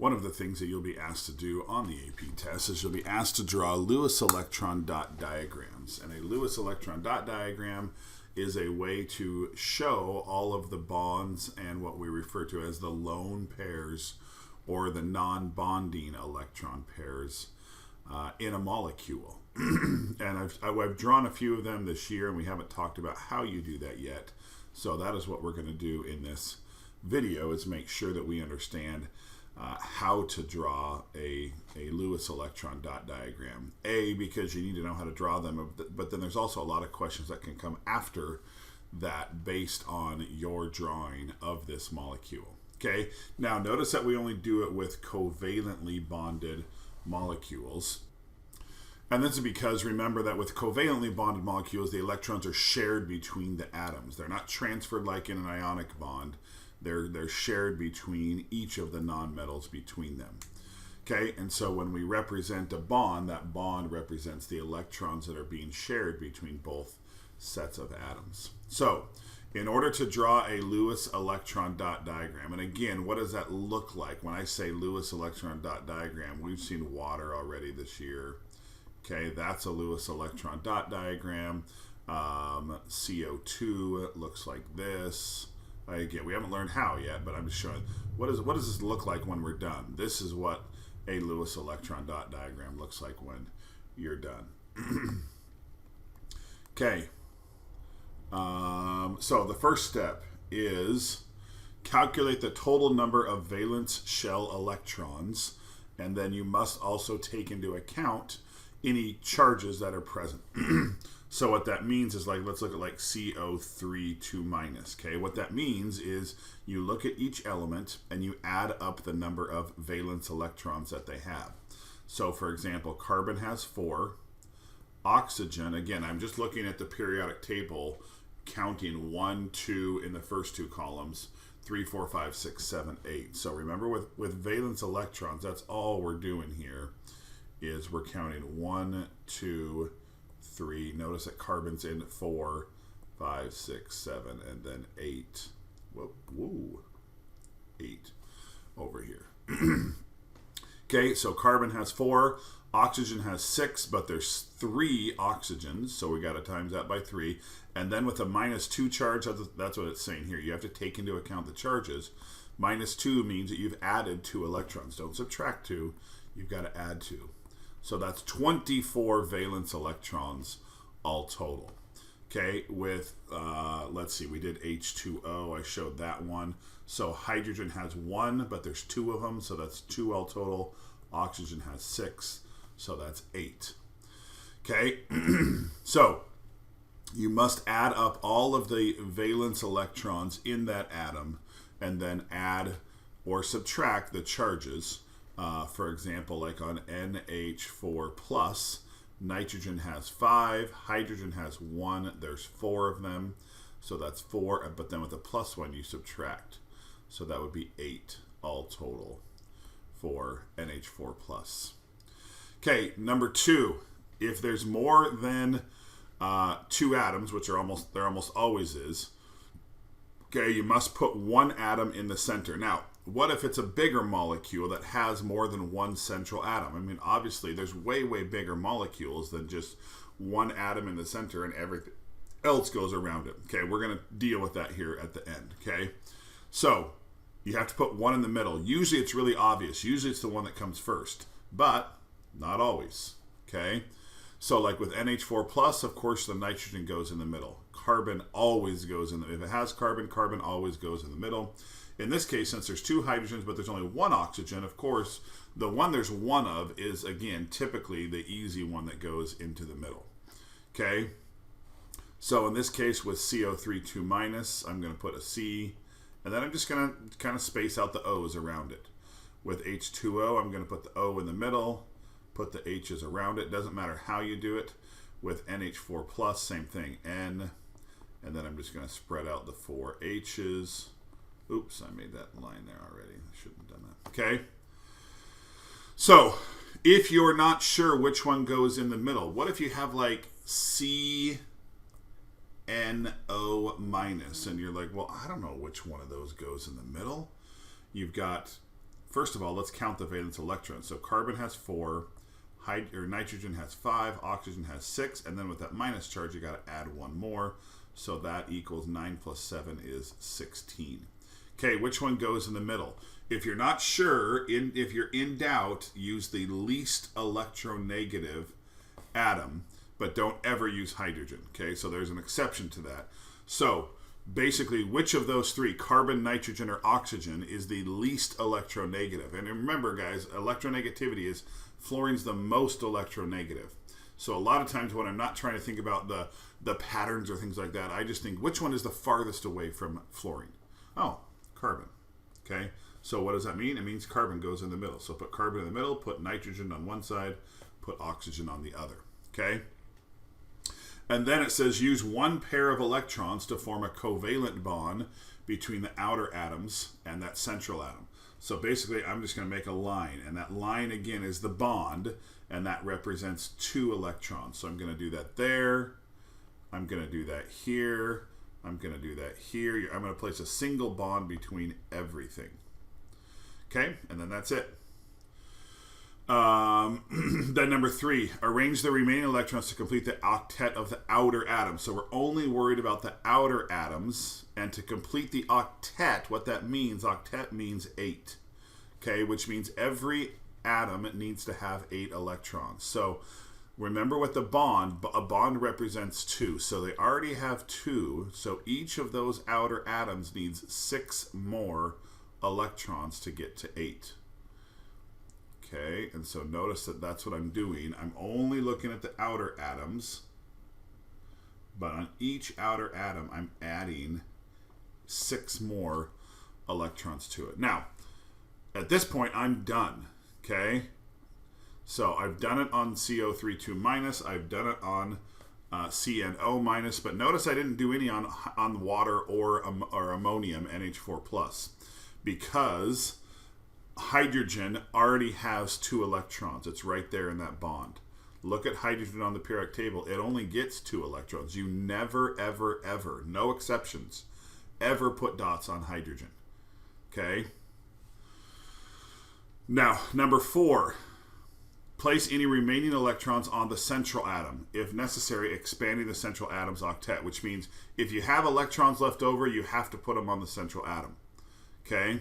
one of the things that you'll be asked to do on the AP test is you'll be asked to draw Lewis electron dot diagrams. And a Lewis electron dot diagram is a way to show all of the bonds and what we refer to as the lone pairs or the non-bonding electron pairs in a molecule. And I've drawn a few of them this year, and we haven't talked about how you do that yet. So that is what we're going to do in this video, is make sure that we understand how to draw a Lewis electron dot diagram. Because you need to know how to draw them, but then there's also a lot of questions that can come after that based on your drawing of this molecule. Okay, now notice that we only do it with covalently bonded molecules. And this is because, remember that with covalently bonded molecules, the electrons are shared between the atoms. They're not transferred like in an ionic bond. They're shared between each of the nonmetals between them. Okay, and so when we represent a bond, that bond represents the electrons that are being shared between both sets of atoms. So, in order to draw a Lewis electron dot diagram, and again, what does that look like? When I say Lewis electron dot diagram, we've seen water already this year. Okay, that's a Lewis electron dot diagram. CO2 looks like this. Again, we haven't learned how yet, but I'm just showing what does this look like when we're done. This is what a Lewis electron dot diagram looks like when you're done. Okay. So the first step is calculate the total number of valence shell electrons, and then you must also take into account any charges that are present. So what that means is, like, let's look at like CO3 2 minus. Okay, what that means is you look at each element and you add up the number of valence electrons that they have. So for example, carbon has 4. Oxygen, again, I'm just looking at the periodic table, counting 1, 2 in the first 2 columns, 3, 4, 5, 6, 7, 8. So remember, with valence electrons, that's all we're doing here, is we're counting 1, 2, 3. Notice that carbon's in 4, 5, 6, 7, and then 8. Whoa, 8 over here. Okay, so carbon has 4, oxygen has 6, but there's 3 oxygens, so we got to times that by 3. And then with a -2 charge, that's what it's saying here. You have to take into account the charges. -2 means that you've added 2 electrons. Don't subtract 2, you've got to add 2. So that's 24 valence electrons all total. Okay, with, let's see, we did H2O, I showed that one. So hydrogen has 1, but there's 2 of them, so that's 2 all total. Oxygen has 6, so that's 8. Okay, so you must add up all of the valence electrons in that atom and then add or subtract the charges. For example, like on NH4 plus, nitrogen has 5, hydrogen has 1, there's 4 of them, so that's 4, but then with the plus 1 you subtract, so that would be 8 all total for NH4 plus. Okay, number 2, if there's more than 2 atoms, which there almost always is, okay, you must put 1 atom in the center. Now, what if it's a bigger molecule that has more than 1 central atom? I mean, obviously, there's way, way bigger molecules than just 1 atom in the center and everything else goes around it. Okay, we're going to deal with that here at the end, okay? So, you have to put 1 in the middle. Usually, it's really obvious. Usually, it's the one that comes first, but not always, okay? So, like with NH4 plus, of course, the nitrogen goes in the middle. Carbon always goes in the middle. If it has carbon, carbon always goes in the middle. In this case, since there's 2 hydrogens, but there's only 1 oxygen, of course, the one there's 1 of is, again, typically the easy one that goes into the middle. Okay? So in this case, with CO3 2 minus, I'm going to put a C, and then I'm just going to kind of space out the O's around it. With H2O, I'm going to put the O in the middle, put the H's around it. Doesn't matter how you do it. With NH4 plus, same thing, N, and then I'm just going to spread out the 4 H's. Oops, I made that line there already. I shouldn't have done that. Okay. So, if you're not sure which one goes in the middle, what if you have like CNO minus, and you're like, well, I don't know which one of those goes in the middle. You've got, first of all, let's count the valence electrons. So carbon has 4, nitrogen has 5, oxygen has 6, and then with that minus charge, you got to add one more. So that equals 9 plus 7 is 16. Okay, which one goes in the middle? If you're not sure, if you're in doubt, use the least electronegative atom, but don't ever use hydrogen. Okay, so there's an exception to that. So basically, which of those three, carbon, nitrogen, or oxygen, is the least electronegative? And remember, guys, electronegativity is fluorine's the most electronegative. So a lot of times when I'm not trying to think about the patterns or things like that, I just think, which one is the farthest away from fluorine? Oh, carbon. Okay, so what does that mean? It means carbon goes in the middle. So put carbon in the middle, put nitrogen on one side, put oxygen on the other. Okay? And then it says use one pair of electrons to form a covalent bond between the outer atoms and that central atom. So basically, I'm just going to make a line, and that line again is the bond, and that represents 2 electrons. So I'm going to do that there. I'm going to do that here. I'm going to do that here. I'm going to place a single bond between everything. Okay, and then that's it. Then number 3, arrange the remaining electrons to complete the octet of the outer atom. So we're only worried about the outer atoms, and to complete the octet, what that means, octet means 8. Okay, which means every atom needs to have 8 electrons. So remember with the bond, a bond represents 2. So they already have 2. So each of those outer atoms needs 6 more electrons to get to 8. Okay, and so notice that that's what I'm doing. I'm only looking at the outer atoms, but on each outer atom, I'm adding 6 more electrons to it. Now, at this point, I'm done. Okay, so I've done it on CO32 minus. I've done it on CNO minus, but notice I didn't do any on water or ammonium NH4 plus, because hydrogen already has 2 electrons. It's right there in that bond. Look at hydrogen on the periodic table. It only gets 2 electrons. You never, ever, ever, no exceptions, ever put dots on hydrogen. Okay? Now, number 4, place any remaining electrons on the central atom. If necessary, expanding the central atom's octet, which means if you have electrons left over, you have to put them on the central atom. Okay?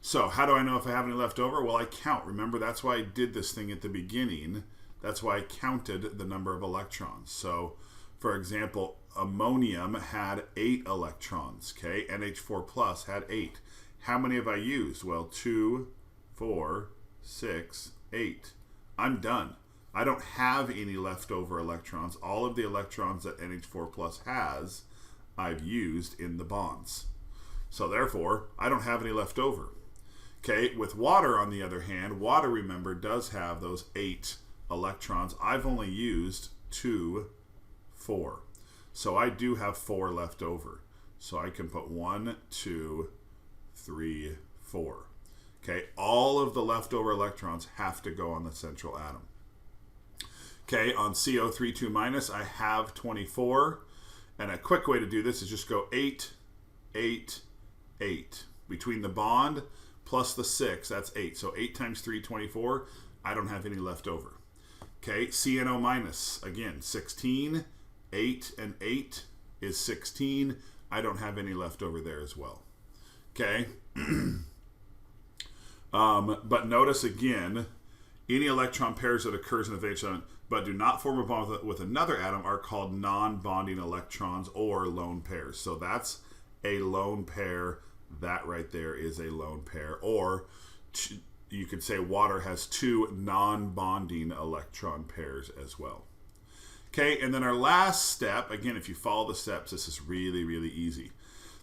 So how do I know if I have any left over? Well, I count. Remember, that's why I did this thing at the beginning. That's why I counted the number of electrons. So, for example, ammonium had 8 electrons. Okay, NH4 plus had 8. How many have I used? Well, 2, 4, 6, 8. I'm done. I don't have any leftover electrons. All of the electrons that NH4 plus has, I've used in the bonds. So therefore, I don't have any left over. Okay, with water, on the other hand, water, remember, does have those 8 electrons. I've only used 2, 4. So I do have 4 left over. So I can put 1, 2, 3, 4. Okay, all of the leftover electrons have to go on the central atom. Okay, on CO32 minus, I have 24. And a quick way to do this is just go 8, 8, 8. Between the bond plus the 6, that's 8. So 8 times 3, 24. I don't have any left over. Okay, CNO minus, again, 16. 8 and 8 is 16. I don't have any left over there as well. Okay. But notice again, any electron pairs that occurs in a valence element but do not form a bond with another atom are called non-bonding electrons or lone pairs. So that's a lone pair. That right there is a lone pair. Or you could say water has 2 non-bonding electron pairs as well. Okay, and then our last step, again, if you follow the steps, this is really, really easy.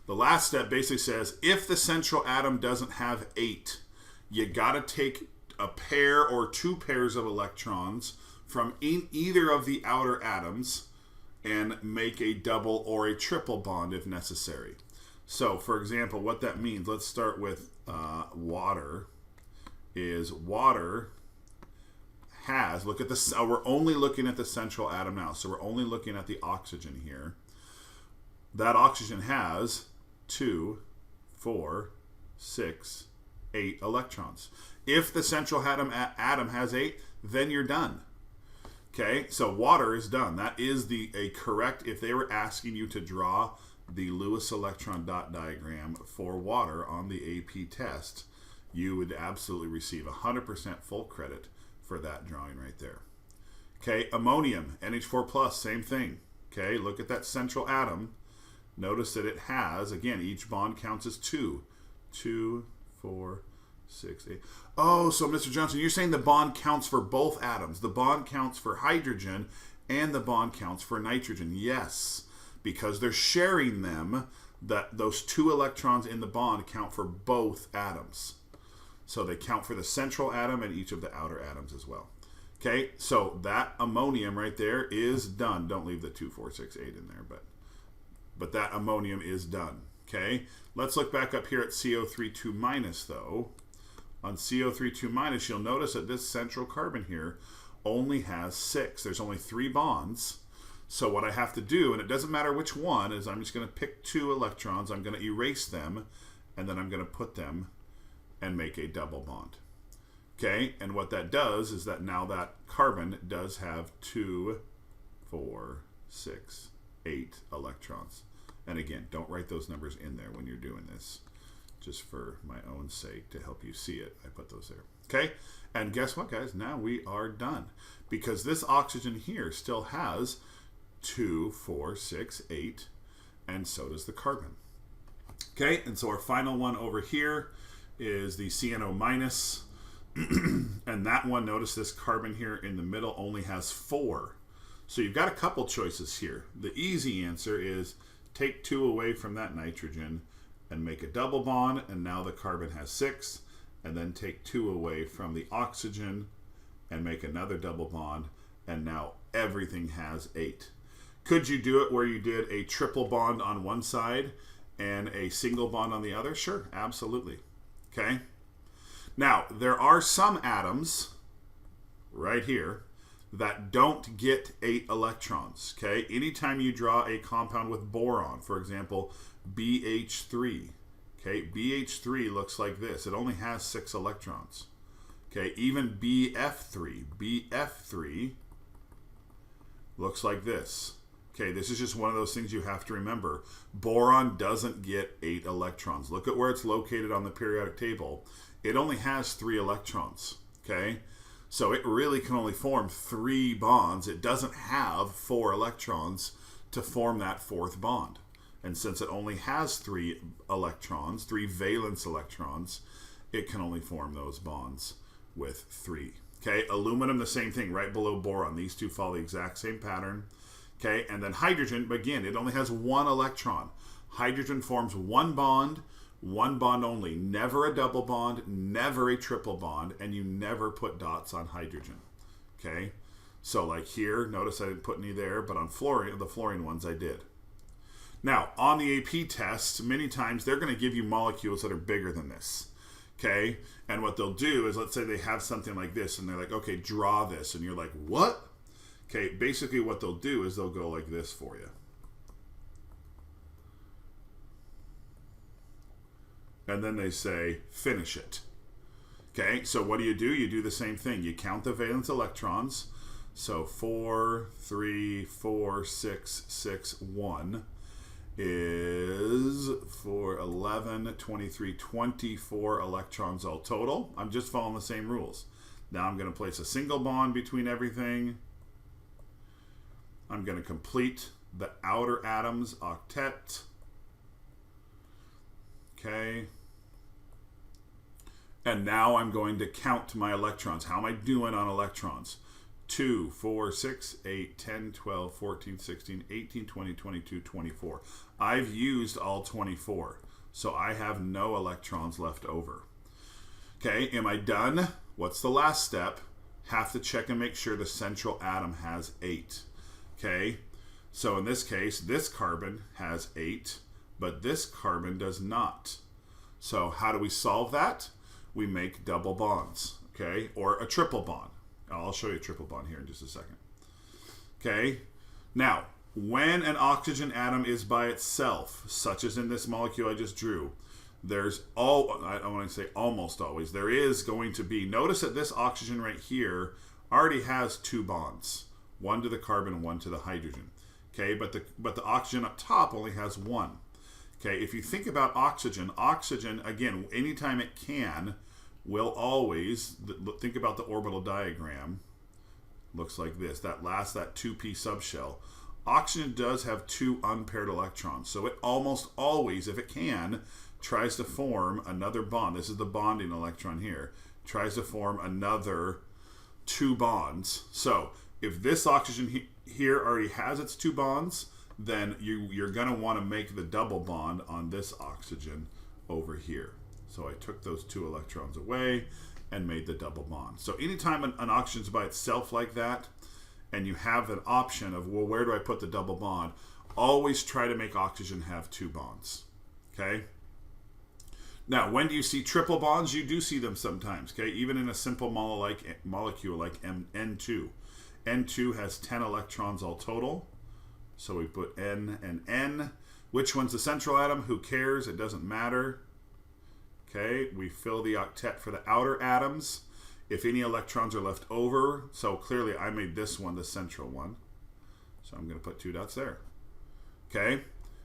The last step basically says if the central atom doesn't have 8, you got to take a pair or 2 pairs of electrons from either of the outer atoms and make a double or a triple bond if necessary. So, for example, what that means, let's start with water, is water has, look at this, we're only looking at the central atom now, so we're only looking at the oxygen here. That oxygen has 2, 4, 6, 8 electrons. If the central atom has 8, then you're done. Okay, so water is done. That is a correct, if they were asking you to draw the Lewis electron dot diagram for water on the AP test, you would absolutely receive 100% full credit for that drawing right there. Okay, ammonium, NH4 plus, same thing. Okay, look at that central atom. Notice that it has, again, each bond counts as 2. 2, 4, 6, 8. Oh, so Mr. Johnson, you're saying the bond counts for both atoms. The bond counts for hydrogen and the bond counts for nitrogen. Yes, because they're sharing them, those 2 electrons in the bond count for both atoms. So they count for the central atom and each of the outer atoms as well. Okay, so that ammonium right there is done. Don't leave the 2, 4, 6, 8 in there, but that ammonium is done. Okay, let's look back up here at CO3 2- though. On CO3 2-, you'll notice that this central carbon here only has 6. There's only 3 bonds. So what I have to do, and it doesn't matter which one, is I'm just going to pick 2 electrons, I'm going to erase them, and then I'm going to put them and make a double bond. Okay, and what that does is that now that carbon does have 2, 4, 6, 8 electrons. And again, don't write those numbers in there when you're doing this. Just for my own sake, to help you see it, I put those there. Okay, and guess what, guys? Now we are done. Because this oxygen here still has 2, 4, 6, 8, and so does the carbon. Okay, and so our final one over here is the CNO-. And that one, notice this carbon here in the middle only has 4. So you've got a couple choices here. The easy answer is take 2 away from that nitrogen and make a double bond, and now the carbon has 6, and then take 2 away from the oxygen and make another double bond, and now everything has 8. Could you do it where you did a triple bond on one side and a single bond on the other? Sure, absolutely. Okay. Now, there are some atoms right here that don't get 8 electrons. Okay, anytime you draw a compound with boron, for example, BH3. Okay, BH3 looks like this. It only has 6 electrons. Okay, even BF3 looks like this. Okay, this is just one of those things you have to remember. Boron doesn't get 8 electrons. Look at where it's located on the periodic table. It only has 3 electrons. Okay, so it really can only form 3 bonds. It doesn't have 4 electrons to form that 4th bond. And since it only has 3 electrons, 3 valence electrons, it can only form those bonds with 3. Okay, aluminum, the same thing, right below boron. These two follow the exact same pattern. Okay, and then hydrogen, again, it only has 1 electron. Hydrogen forms 1 bond only. Never a double bond, never a triple bond, and you never put dots on hydrogen. Okay, so like here, notice I didn't put any there, but on fluorine, the fluorine ones I did. Now, on the AP test, many times they're going to give you molecules that are bigger than this. Okay, and what they'll do is, let's say they have something like this, and they're like, okay, draw this, and you're like, what? Okay, basically what they'll do is they'll go like this for you. And then they say, finish it. Okay, so what do? You do the same thing. You count the valence electrons. So 4, 3, 4, 6, 6, 1 is 4, 11, 23, 24 electrons all total. I'm just following the same rules. Now I'm going to place a single bond between everything. I'm going to complete the outer atoms octet. Okay. And now I'm going to count my electrons. How am I doing on electrons? 2, 4, 6, 8, 10, 12, 14, 16, 18, 20, 22, 24. I've used all 24. So I have no electrons left over. Okay, am I done? What's the last step? Have to check and make sure the central atom has 8. Okay, so in this case, this carbon has 8, but this carbon does not. So how do we solve that? We make double bonds, okay, or a triple bond. I'll show you a triple bond here in just a second. Okay, now, when an oxygen atom is by itself, such as in this molecule I just drew, there's I want to say almost always, there is going to be, notice that this oxygen right here already has 2 bonds, one to the carbon, one to the hydrogen. Okay, but the oxygen up top only has 1. Okay, if you think about oxygen, again, anytime it can, will always, think about the orbital diagram, looks like this, that 2p subshell. Oxygen does have 2 unpaired electrons, so it almost always, if it can, tries to form another bond. This is the bonding electron here. Tries to form another 2 bonds. So if this oxygen here already has its 2 bonds, then you're going to want to make the double bond on this oxygen over here. So I took those 2 electrons away and made the double bond. So anytime an oxygen's by itself like that, and you have an option of, well, where do I put the double bond? Always try to make oxygen have 2 bonds. Okay? Now, when do you see triple bonds? You do see them sometimes. Okay? Even in a simple molecule like N2. N2 has 10 electrons all total. So we put N and N. Which one's the central atom? Who cares? It doesn't matter. Okay, we fill the octet for the outer atoms. If any electrons are left over, so clearly I made this one the central one. So I'm going to put 2 dots there. Okay,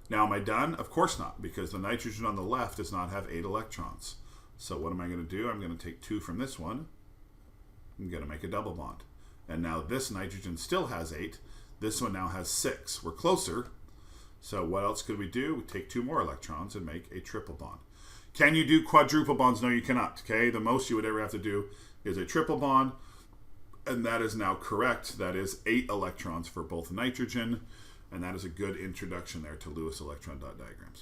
now am I done? Of course not, because the nitrogen on the left does not have 8 electrons. So what am I going to do? I'm going to take 2 from this one. I'm going to make a double bond. And now this nitrogen still has 8. This one now has 6. We're closer. So what else could we do? We take 2 more electrons and make a triple bond. Can you do quadruple bonds? No, you cannot. Okay, the most you would ever have to do is a triple bond, and that is now correct. That is 8 electrons for both nitrogen, and that is a good introduction there to Lewis electron dot diagrams.